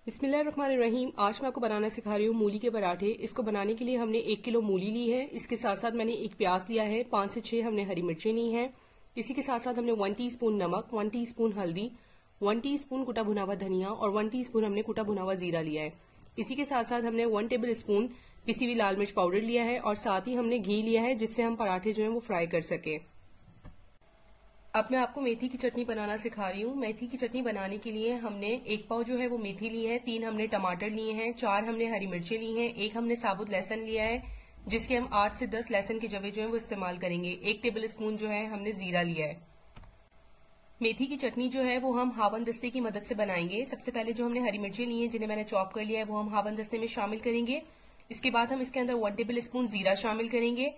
बिस्मिल्लाहिर्रहमानिर्रहीम। आज मैं आपको बनाना सिखा रही हूँ मूली के पराठे। इसको बनाने के लिए हमने 1 किलो मूली ली है। इसके साथ साथ मैंने एक प्याज लिया है, 5 से 6 हमने हरी मिर्चें ली हैं। इसी के साथ साथ हमने 1 टीस्पून नमक, 1 टीस्पून हल्दी, 1 टीस्पून कुटा भुना हुआ धनिया और 1 टीस्पून हमने कुटा भुना हुआ जीरा लिया है। इसी के साथ साथ हमने 1 टेबल स्पून पिसी हुई लाल मिर्च पाउडर लिया है और साथ ही हमने घी लिया है, जिससे हम पराठे जो है वो फ्राई कर सके। अब मैं आपको मेथी की चटनी बनाना सिखा रही हूँ। मेथी की चटनी बनाने के लिए हमने 1 पाव जो है वो मेथी ली है, 3 हमने टमाटर लिए हैं, 4 हमने हरी मिर्चें ली हैं, 1 हमने साबुत लहसुन लिया है, जिसके हम 8 से 10 लहसुन के जवे जो है वो इस्तेमाल करेंगे। 1 टेबल स्पून जो है हमने जीरा लिया है। मेथी की चटनी जो है वो हम हावन दस्ते की मदद से बनाएंगे। सबसे पहले जो हमने हरी मिर्चें ली हैं, जिन्हें मैंने चॉप कर लिया है, वो हम हावन दस्ते में शामिल करेंगे। इसके बाद हम इसके अंदर 1 टेबल स्पून जीरा शामिल करेंगे।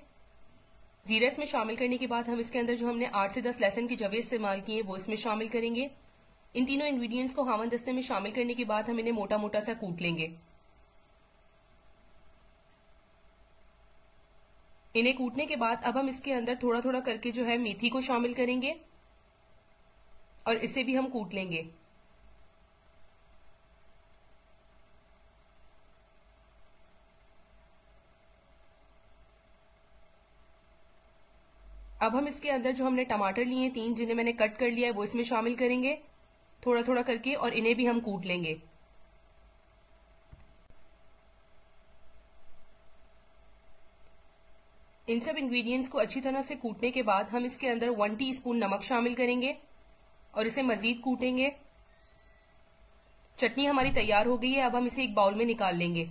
जीरा इसमें शामिल करने के बाद हम इसके अंदर जो हमने 8 से 10 लहसुन के जवे इस्तेमाल किए वो इसमें शामिल करेंगे। इन तीनों इंग्रेडिएंट्स को हावन दस्ते में शामिल करने के बाद हम इन्हें मोटा मोटा सा कूट लेंगे। इन्हें कूटने के बाद अब हम इसके अंदर थोड़ा थोड़ा करके जो है मेथी को शामिल करेंगे और इसे भी हम कूट लेंगे। अब हम इसके अंदर जो हमने टमाटर लिए हैं 3, जिन्हें मैंने कट कर लिया है, वो इसमें शामिल करेंगे थोड़ा थोड़ा करके और इन्हें भी हम कूट लेंगे। इन सब इंग्रेडिएंट्स को अच्छी तरह से कूटने के बाद हम इसके अंदर 1 टीस्पून नमक शामिल करेंगे और इसे मजीद कूटेंगे। चटनी हमारी तैयार हो गई है। अब हम इसे एक बाउल में निकाल लेंगे।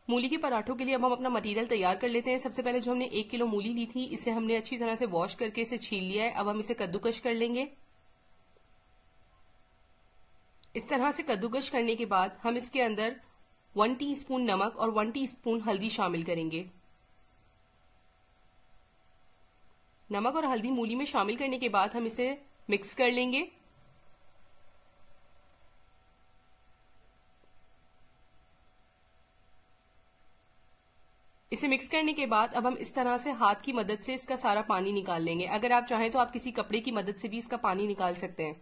मूली के पराठों के लिए अब हम अपना मटेरियल तैयार कर लेते हैं। सबसे पहले जो हमने 1 किलो मूली ली थी, इसे हमने अच्छी तरह से वॉश करके इसे छील लिया है। अब हम इसे कद्दूकश कर लेंगे। इस तरह से कद्दूकश करने के बाद हम इसके अंदर 1 टीस्पून नमक और 1 टीस्पून हल्दी शामिल करेंगे। नमक और हल्दी मूली में शामिल करने के बाद हम इसे मिक्स कर लेंगे। इसे मिक्स करने के बाद अब हम इस तरह से हाथ की मदद से इसका सारा पानी निकाल लेंगे। अगर आप चाहें तो आप किसी कपड़े की मदद से भी इसका पानी निकाल सकते हैं।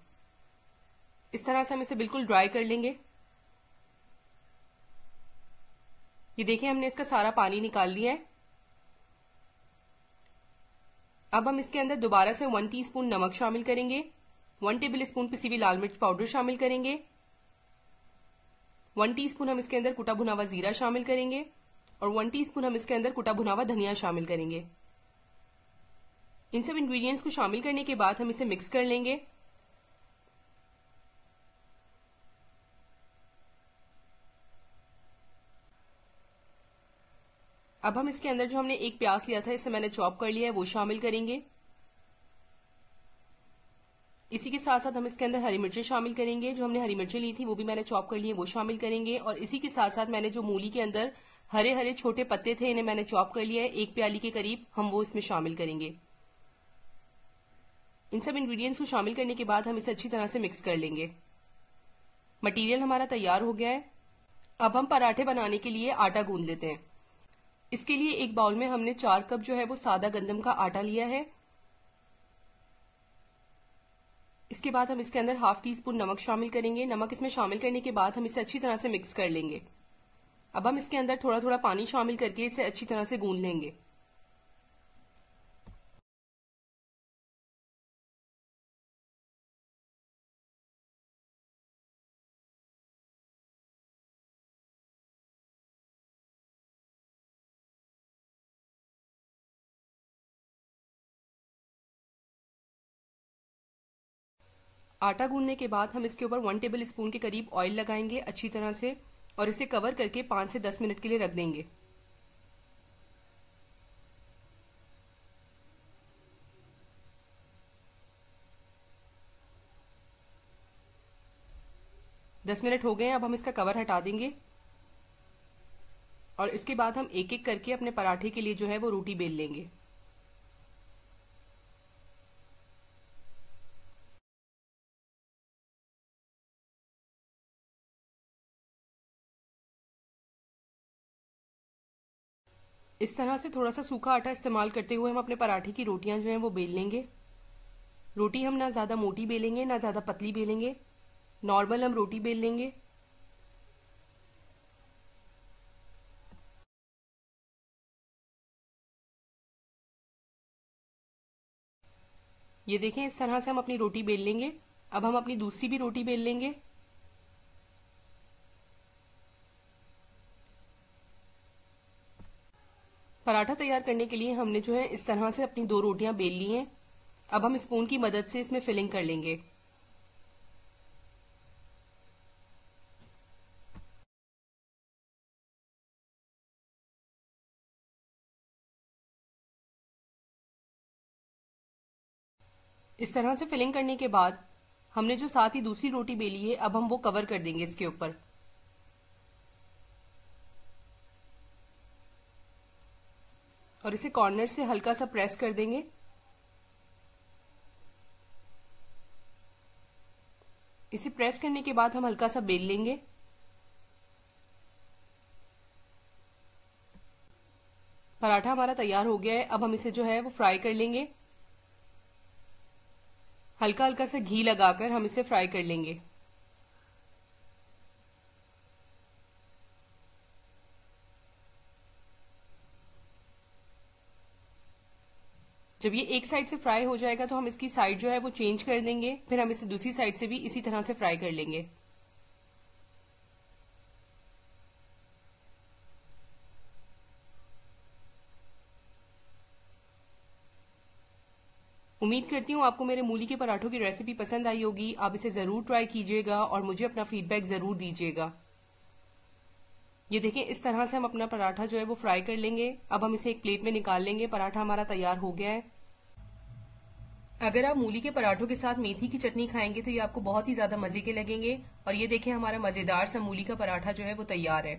इस तरह से हम इसे बिल्कुल ड्राई कर लेंगे। ये देखिए, हमने इसका सारा पानी निकाल लिया है। अब हम इसके अंदर दोबारा से 1 टीस्पून नमक शामिल करेंगे, 1 टेबल स्पून पिसी हुई लाल मिर्च पाउडर शामिल करेंगे, 1 टीस्पून हम इसके अंदर कुटा भुना हुआ जीरा शामिल करेंगे और 1 टीस्पून हम इसके अंदर कुटा भुना हुआ धनिया शामिल करेंगे। इन सब इंग्रेडिएंट्स को शामिल करने के बाद हम इसे मिक्स कर लेंगे। अब हम इसके अंदर जो हमने एक प्याज लिया था, इसे मैंने चॉप कर लिया है, वो शामिल करेंगे। इसी के साथ साथ हम इसके अंदर हरी मिर्चें शामिल करेंगे। जो हमने हरी मिर्चें ली थी वो भी मैंने चॉप कर ली है, वो शामिल करेंगे। और इसी के साथ साथ मैंने जो मूली के अंदर हरे हरे छोटे पत्ते थे, इन्हें मैंने चॉप कर लिया है, 1 प्याली के करीब हम वो इसमें शामिल करेंगे। इन सब इंग्रेडिएंट्स को शामिल करने के बाद हम इसे अच्छी तरह से मिक्स कर लेंगे। मटेरियल हमारा तैयार हो गया है। अब हम पराठे बनाने के लिए आटा गूंद लेते हैं। इसके लिए एक बाउल में हमने 4 कप जो है वो सादा गंदम का आटा लिया है। इसके बाद हम इसके अंदर ½ टीस्पून नमक शामिल करेंगे। नमक इसमें शामिल करने के बाद हम इसे अच्छी तरह से मिक्स कर लेंगे। अब हम इसके अंदर थोड़ा थोड़ा पानी शामिल करके इसे अच्छी तरह से गूंद लेंगे। आटा गूंदने के बाद हम इसके ऊपर 1 टेबल स्पून के करीब ऑयल लगाएंगे अच्छी तरह से और इसे कवर करके 5 से 10 मिनट के लिए रख देंगे। दस मिनट हो गए हैं। अब हम इसका कवर हटा देंगे और इसके बाद हम एक एक करके अपने पराठे के लिए जो है वो रोटी बेल लेंगे। इस तरह से थोड़ा सा सूखा आटा इस्तेमाल करते हुए हम अपने पराठे की रोटियां जो हैं वो बेल लेंगे। रोटी हम ना ज़्यादा मोटी बेलेंगे ना ज़्यादा पतली बेलेंगे, नॉर्मल हम रोटी बेल लेंगे। ये देखें, इस तरह से हम अपनी रोटी बेल लेंगे। अब हम अपनी दूसरी भी रोटी बेल लेंगे। पराठा तैयार करने के लिए हमने जो है इस तरह से अपनी 2 रोटियां बेल ली हैं। अब हम स्पून की मदद से इसमें फिलिंग कर लेंगे। इस तरह से फिलिंग करने के बाद हमने जो साथ ही दूसरी रोटी बेली है, अब हम वो कवर कर देंगे इसके ऊपर। और इसे कॉर्नर से हल्का सा प्रेस कर देंगे। इसे प्रेस करने के बाद हम हल्का सा बेल लेंगे। पराठा हमारा तैयार हो गया है। अब हम इसे जो है वो फ्राई कर लेंगे। हल्का हल्का सा घी लगाकर हम इसे फ्राई कर लेंगे। जब ये एक साइड से फ्राई हो जाएगा तो हम इसकी साइड जो है वो चेंज कर देंगे। फिर हम इसे दूसरी साइड से भी इसी तरह से फ्राई कर लेंगे। उम्मीद करती हूँ आपको मेरे मूली के पराठों की रेसिपी पसंद आई होगी। आप इसे ज़रूर ट्राई कीजिएगा और मुझे अपना फीडबैक ज़रूर दीजिएगा। ये देखें, इस तरह से हम अपना पराठा जो है वो फ्राई कर लेंगे। अब हम इसे एक प्लेट में निकाल लेंगे। पराठा हमारा तैयार हो गया है। अगर आप मूली के पराठों के साथ मेथी की चटनी खाएंगे तो ये आपको बहुत ही ज़्यादा मज़े के लगेंगे। और ये देखें, हमारा मज़ेदार सा मूली का पराठा जो है वो तैयार है।